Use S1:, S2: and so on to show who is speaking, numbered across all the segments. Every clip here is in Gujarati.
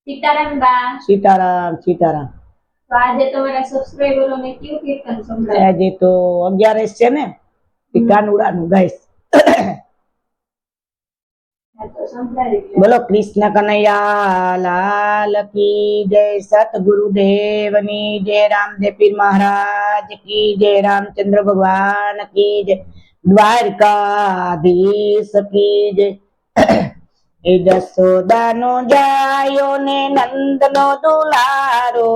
S1: सीताराम बा।
S2: सीताराम सीताराम।
S1: तो आज તમારા સબસ્ક્રાઇબરો ને કયું કીર્તન સંભળાય?
S2: આજે તો 11 છે ને, કાનુડાનું ગાઈસ.
S1: તો સંભળાવી લો.
S2: બોલો કૃષ્ણ કનૈયા લાલ કી જય, સતગુરુદેવની જય, રામદેવ પીર મહારાજ કી જય, રામચंद्र भगवान की जय, દ્વારકાધીશ કી જય। એ જશોદાનો જાયો ને નંદનો દુલારો,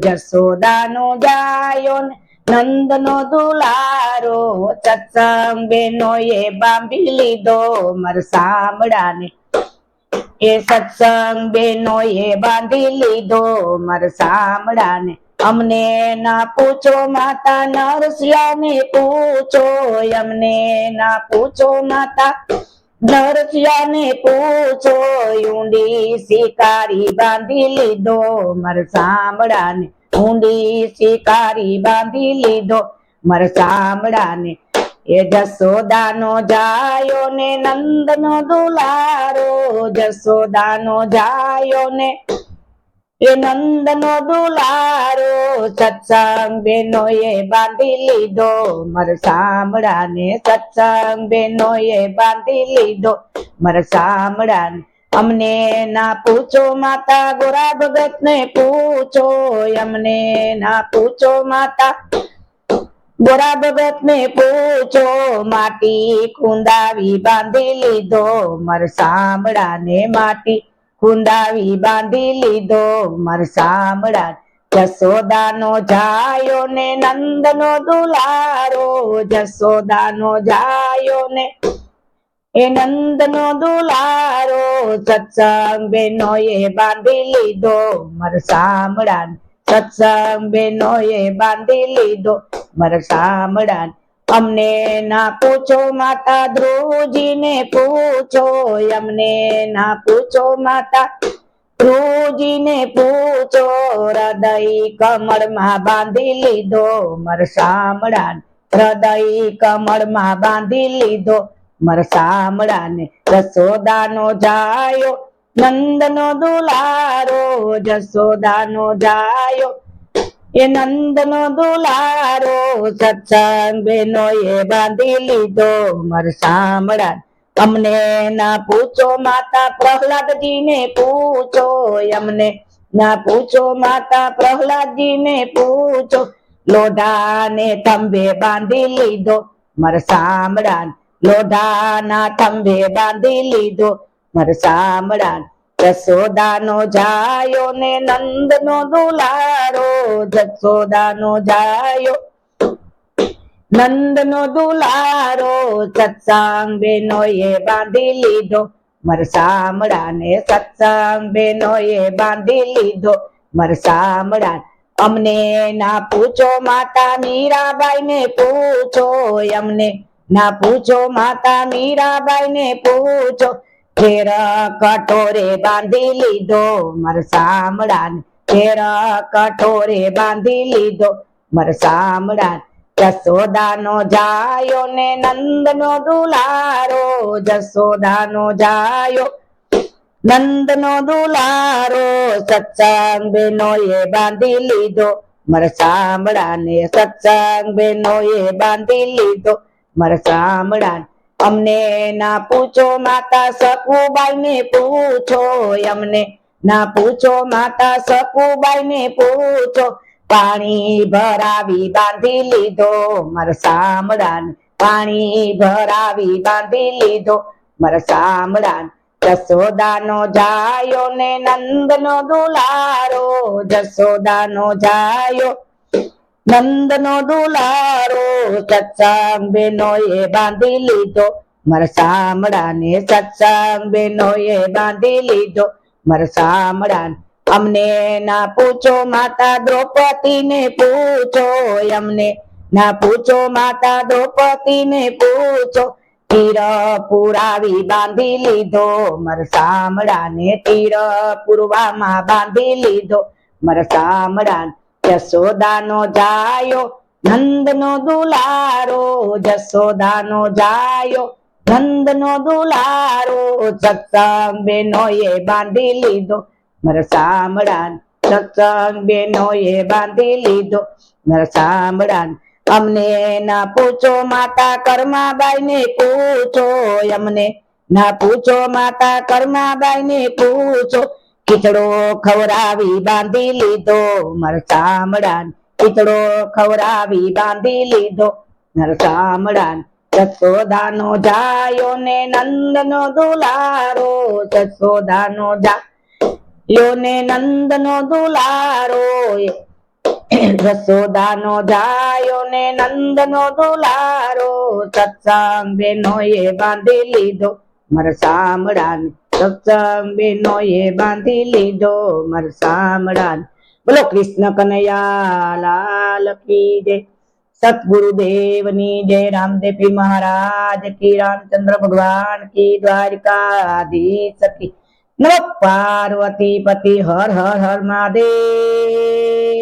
S2: જશોદાનો જાયો ને નંદનો દુલારો, સત્સંગ બેનો એ બાંધી લીધો મર સાંભળાને, એ સત્સંગ બેનો એ બાંધી લીધો મર સાંભળાને। અમને ના પૂછો માતા નરસિંહાને પૂછો, અમને ના પૂછો માતા નરસિંહાને પૂછો, ઊંડી શિકારી બાંધી લીધો મર સાંભળાને, ઊંડી શિકારી બાંધી લીધો મર સાંભળાને। એ જશોદાનો જાયો ને નંદનો દુલારો, જશોદાનો જાયો ને એ નંદનો દુલારો, સત્સંગ બેનો એ બાંધી લીધો મર સાંભળાને, સત્સંગ બેનો એ બાંધી લીધો મર સાંભળાને। અમને ના પૂછો માતા ગોરા ભગત ને પૂછો, અમને ના પૂછો માતા ગોરા ભગત ને પૂછો, માટી કુંદાવી બાંધી લીધો મર સાંભળાને, માટી કુંદાવી બાંધી લીધો મર સાંભળાને। જશોદાનો જાયો ને નંદનો દુલારો, જશોદાનો જાયો ને એ નંદનો દુલારો, સત્સંગ બેનો એ બાંધી લીધો મર સાંભળાને, સત્સંગ બેનો એ બાંધી લીધો મર સાંભળાને। અમને ના પૂછો માતા ધ્રુવજી ને પૂછો, અમને ના પૂછો માતા ધ્રુવજી ને પૂછો, હૃદય કમળમાં બાંધી લીધો મર સાંભળાને, હૃદય કમળમાં બાંધી લીધો મર સાંભળાને। જશોદાનો જાયો નંદનો દુલારો, જશોદાનો જાયો એ નંદનો દુલારો, સત્સંગ બેનો એ બાંધી લીધો મર સાંભળાને। અમને ના પૂછો માતા પ્રહલાદજી ને પૂછો, અમને ના પૂછો માતા પ્રહલાદજી ને પૂછો, લોઢાને થંભે બાંધી લીધો મર સાંભળાને, લોઢાના થંભે બાંધી લીધો મર સાંભળાને। જશોદાનો જાયો ને નંદનો દુલારો, જશોદાનો જાયો નંદનો દુલારો, સત્સંગ બેનો એ બાંધી લીધો મર સાંભળાને, સત્સંગ બેનો એ બાંધી લીધો મર સાંભળાને। અમને ના પૂછો માતા મીરાબાઈ ને પૂછો, અમને ના પૂછો માતા મીરાબાઈ ને પૂછો, ઘેર કટોરે બાંધી લીધો મર સાંભળાને, ઘેર કટોરે બાંધી લીધો મર સાંભળાને। જશોદાનો જાયો ને નંદનો દુલારો, જશોદાનો જાયો નંદનો દુલારો, સત્સંગ બેનો એ બાંધી લીધો મર સાંભળાને, સત્સંગ બેનો એ બાંધી લીધો મર સાંભળાને। અમને ના પૂછો માતા સકુબાઈ ને પૂછો, અમને ના પૂછો માતા સકુબાઈ ને પૂછો, પાણી ભરાવી બાંધી લીધો મર સાંભળાને, પાણી ભરાવી બાંધી લીધો મર સાંભળાને। જશોદાનો જાયો ને નંદનો દુલારો, જશોદાનો જાયો નંદનો દુલારો, સત્સંગ બેનો એ બાંધી લીધો મર સાંભળાને, સત્સંગ બેનો એ બાંધી લીધો મર સાંભળાને। અમને ના પૂછો માતા દ્રૌપદી ને પૂછો, અમને ના પૂછો માતા દ્રૌપદી ને પૂછો, તીર પુરાવી બાંધી લીધો મર સાંભળાને, તીર પુરવામાં બાંધી લીધો મર સાંભળાને। જશોદાનો જાયો નંદનો દુલારો, જશોદાનો જાયો નંદનો દુલારો, સત્સંગ બેનો એ બાંધી લીધો મારા સાંભળાન સત્સંગ બેનોએ બાંધી લીધો મારા સાંભળાન અમને ના પૂછો માતા કર્માબાઈ ને પૂછો અમને ના પૂછો માતા કર્માબાઈ ને પૂછો ખીચડો ખવડાવી બાંધી લીધો મારા સાંભળાન ખીચડો ખવડાવી બાંધી લીધો મારા સાંભળાન જસોદાનો જાયો ને નંદનો દુલારો જસોદાનો જાયો ને નંદનો દુલારો જસોદાનો જાયો ને નંદનો દુલારો સત્સંગ બેનોએ બાંધી લીધો મારા સાંભળાન સત્સંગ બેનોએ બાંધી લીધો મારા સાંભળાન બોલો કૃષ્ણ કનૈયા લાલ કી જય સતગુરુદેવની જય રામદેવ મહારાજ કી રામચંદ્ર ભગવાન કી દ્વારિકાધીશ કી નમઃ પાર્વતી પતિ હર હર હર મહાદેવ